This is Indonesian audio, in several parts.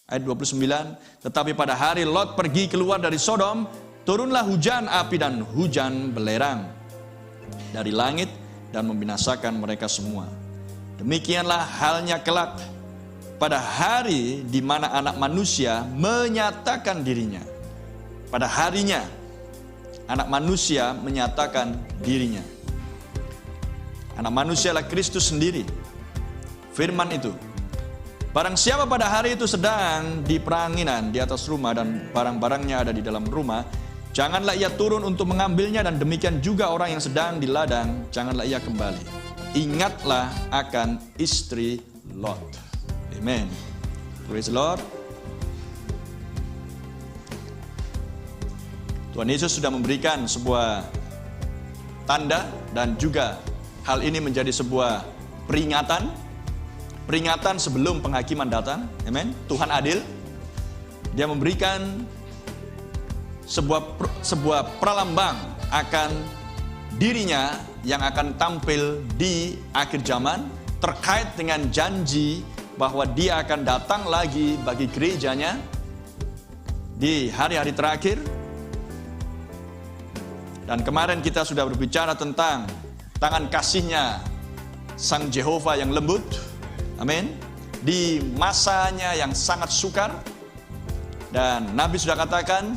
Ayat 29, tetapi pada hari Lot pergi keluar dari Sodom, turunlah hujan api dan hujan belerang dari langit dan membinasakan mereka semua. Demikianlah halnya kelak pada hari di mana anak manusia menyatakan dirinya. Pada harinya anak manusia menyatakan dirinya. Anak manusia adalah Kristus sendiri. Firman itu, barang siapa pada hari itu sedang di peranginan di atas rumah dan barang-barangnya ada di dalam rumah, janganlah ia turun untuk mengambilnya, dan demikian juga orang yang sedang di ladang, janganlah ia kembali. Ingatlah akan istri Lot. Amen. Praise the Lord. Tuhan Yesus sudah memberikan sebuah tanda, dan juga hal ini menjadi sebuah peringatan sebelum penghakiman datang. Amen. Tuhan adil. Dia memberikan sebuah pralambang akan dirinya yang akan tampil di akhir zaman, terkait dengan janji bahwa dia akan datang lagi bagi gerejanya di hari-hari terakhir. Dan kemarin kita sudah berbicara tentang tangan kasihnya Sang Jehovah yang lembut. Amin. Di masanya yang sangat sukar. Dan Nabi sudah katakan,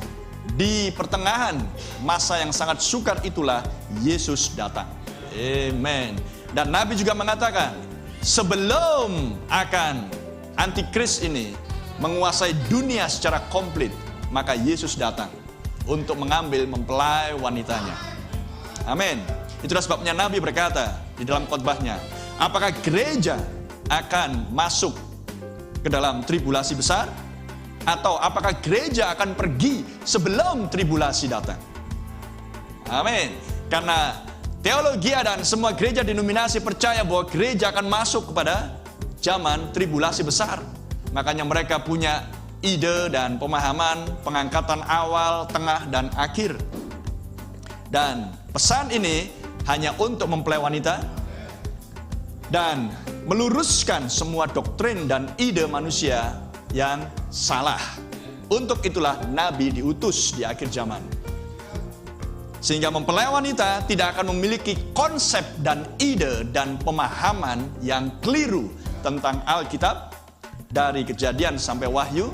di pertengahan masa yang sangat sukar itulah Yesus datang. Amen. Dan Nabi juga mengatakan, sebelum akan antikris ini menguasai dunia secara komplit, maka Yesus datang untuk mengambil mempelai wanitanya. Amin. Itulah sebabnya Nabi berkata di dalam khotbahnya, apakah gereja akan masuk ke dalam tribulasi besar, atau apakah gereja akan pergi sebelum tribulasi datang? Amin. Karena teologi dan semua gereja denominasi percaya bahwa gereja akan masuk kepada zaman tribulasi besar. Makanya mereka punya ide dan pemahaman pengangkatan awal, tengah, dan akhir. Dan pesan ini hanya untuk mempelai wanita dan meluruskan semua doktrin dan ide manusia yang salah. Untuk itulah Nabi diutus di akhir zaman, sehingga mempelai wanita tidak akan memiliki konsep dan ide dan pemahaman yang keliru tentang Alkitab dari Kejadian sampai Wahyu,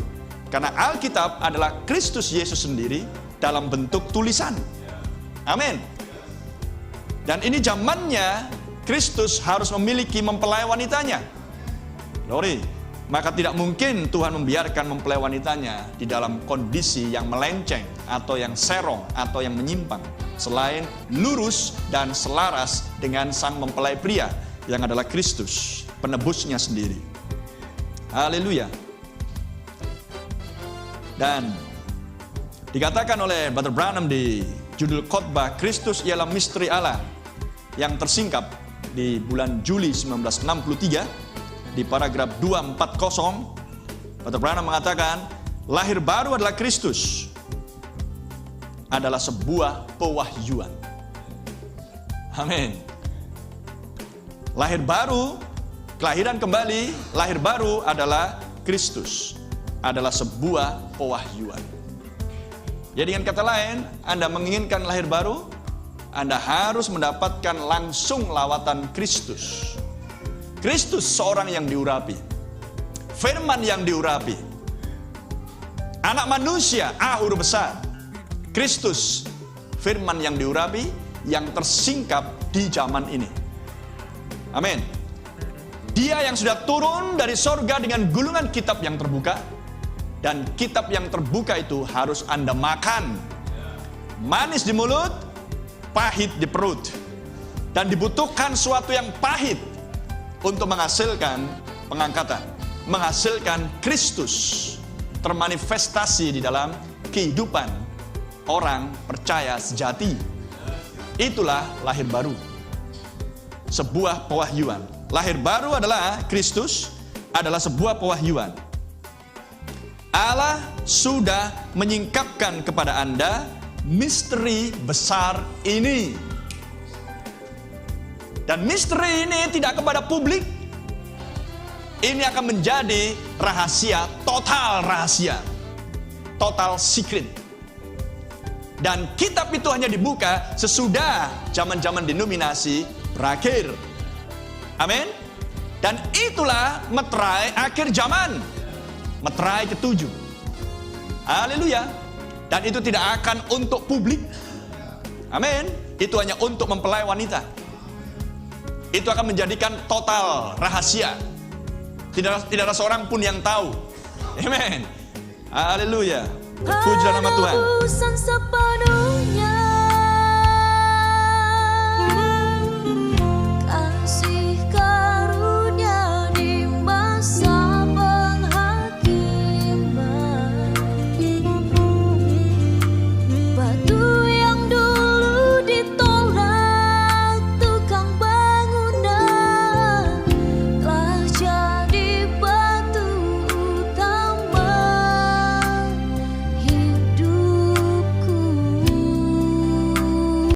karena Alkitab adalah Kristus Yesus sendiri dalam bentuk tulisan. Amin. Dan ini zamannya Kristus harus memiliki mempelai wanitanya. Glory. Maka tidak mungkin Tuhan membiarkan mempelai wanitanya di dalam kondisi yang melenceng atau yang serong atau yang menyimpang, selain lurus dan selaras dengan sang mempelai pria yang adalah Kristus, penebusnya sendiri. Haleluya. Dan dikatakan oleh Brother Branham di judul khotbah, Kristus ialah misteri Allah, yang tersingkap di bulan Juli 1963 di paragraf 240. Brother Branham mengatakan, lahir baru adalah Kristus, adalah sebuah pewahyuan. Amin. Lahir baru, kelahiran kembali, lahir baru adalah Kristus, adalah sebuah pewahyuan. Jadi dengan kata lain, Anda menginginkan lahir baru, Anda harus mendapatkan langsung lawatan Kristus. Kristus seorang yang diurapi, firman yang diurapi, anak manusia A huruf besar, Kristus, firman yang diurapi, yang tersingkap di zaman ini. Amin. Dia yang sudah turun dari sorga dengan gulungan kitab yang terbuka, dan kitab yang terbuka itu harus Anda makan. Manis di mulut, pahit di perut. Dan dibutuhkan suatu yang pahit untuk menghasilkan pengangkatan, menghasilkan Kristus termanifestasi di dalam kehidupan orang percaya sejati. Itulah lahir baru, sebuah pewahyuan. Lahir baru adalah Kristus, adalah sebuah pewahyuan. Allah sudah menyingkapkan kepada Anda misteri besar ini. Dan misteri ini tidak kepada publik, Ini akan menjadi rahasia, total secret. Dan kitab itu hanya dibuka sesudah zaman-zaman denominasi berakhir. Amin. Dan itulah meterai akhir zaman, meterai ketujuh. Haleluya. Dan itu tidak akan untuk publik. Amin. Itu hanya untuk mempelai wanita. Itu akan menjadikan total rahasia. Tidak ada seorang pun yang tahu. Amin. Haleluya. Puji nama Tuhan.